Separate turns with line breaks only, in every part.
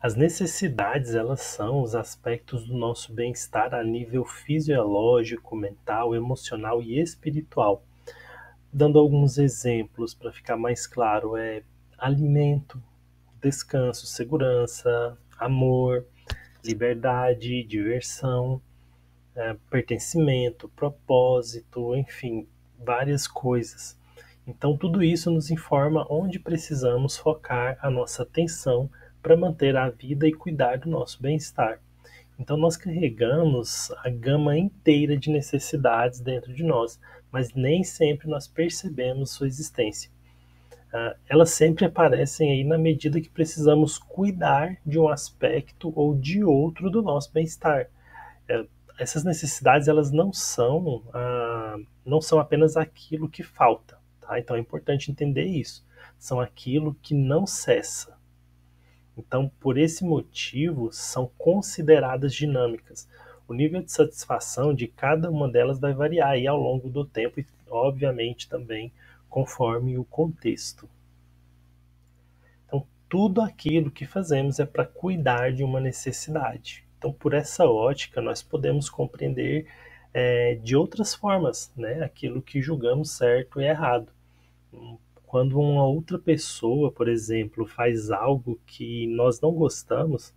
As necessidades, elas são os aspectos do nosso bem-estar a nível fisiológico, mental, emocional e espiritual. Dando alguns exemplos para ficar mais claro, alimento, descanso, segurança, amor, liberdade, diversão, pertencimento, propósito, enfim, várias coisas. Então, tudo isso nos informa onde precisamos focar a nossa atenção para manter a vida e cuidar do nosso bem-estar. Então, nós carregamos a gama inteira de necessidades dentro de nós, mas nem sempre nós percebemos sua existência. Elas sempre aparecem aí na medida que precisamos cuidar de um aspecto ou de outro do nosso bem-estar. É, Essas necessidades, elas não são apenas aquilo que falta, tá? Então é importante entender isso. São aquilo que não cessa. Então, por esse motivo, são consideradas dinâmicas. O nível de satisfação de cada uma delas vai variar aí ao longo do tempo e, obviamente, também conforme o contexto. Então, tudo aquilo que fazemos é para cuidar de uma necessidade. Então, por essa ótica, nós podemos compreender de outras formas, né, aquilo que julgamos certo e errado. Quando uma outra pessoa, por exemplo, faz algo que nós não gostamos,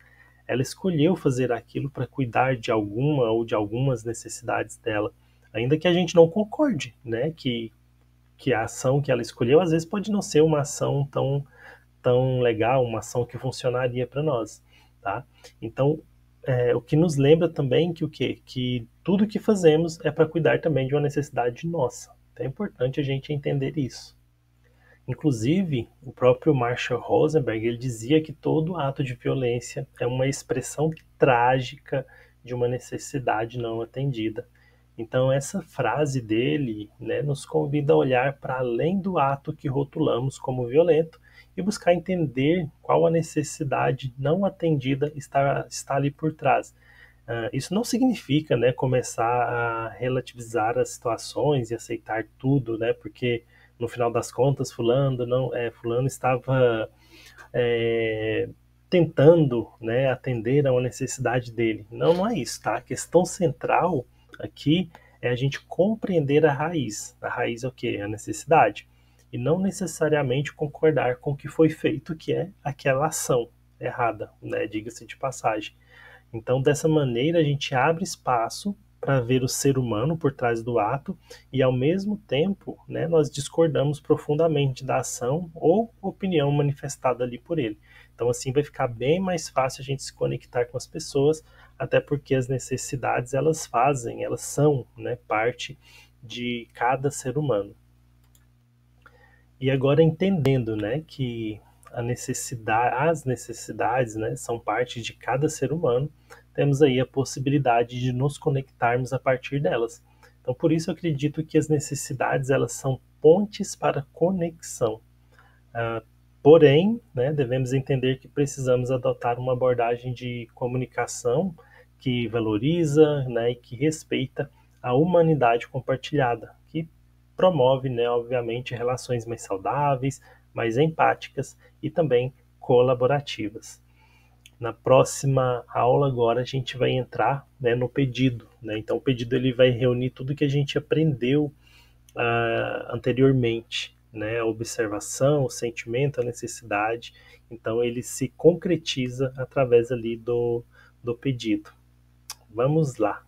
ela escolheu fazer aquilo para cuidar de alguma ou de algumas necessidades dela, ainda que a gente não concorde, né, que a ação que ela escolheu às vezes pode não ser uma ação tão legal, uma ação que funcionaria para nós, tá? Então, o que nos lembra também que o quê? Que tudo que fazemos é para cuidar também de uma necessidade nossa. Então é importante a gente entender isso. Inclusive, o próprio Marshall Rosenberg, ele dizia que todo ato de violência é uma expressão trágica de uma necessidade não atendida. Então, essa frase dele, né, nos convida a olhar para além do ato que rotulamos como violento e buscar entender qual a necessidade não atendida está ali por trás. Isso não significa, né, começar a relativizar as situações e aceitar tudo, né, porque no final das contas fulano estava é, tentando, né, atender a uma necessidade dele. Não, não é isso, tá? A questão central aqui é a gente compreender a raiz. A raiz é o quê? A necessidade. E não necessariamente concordar com o que foi feito, que é aquela ação errada, né? Diga-se de passagem. Então, dessa maneira, a gente abre espaço para ver o ser humano por trás do ato e, ao mesmo tempo, né, nós discordamos profundamente da ação ou opinião manifestada ali por ele. Então, assim, vai ficar bem mais fácil a gente se conectar com as pessoas, até porque as necessidades, elas são, né, parte de cada ser humano. E agora entendendo, né, que as necessidades, né, são parte de cada ser humano, temos aí a possibilidade de nos conectarmos a partir delas. Então, por isso eu acredito que as necessidades, elas são pontes para conexão. Ah, Porém, né, devemos entender que precisamos adotar uma abordagem de comunicação que valoriza, né, e que respeita a humanidade compartilhada, que promove, né, obviamente, relações mais saudáveis, mais empáticas e também colaborativas. Na próxima aula agora a gente vai entrar, né, no pedido, né? Então o pedido ele vai reunir tudo que a gente aprendeu anteriormente, né? A observação, o sentimento, a necessidade. Então ele se concretiza através ali do pedido. Vamos lá.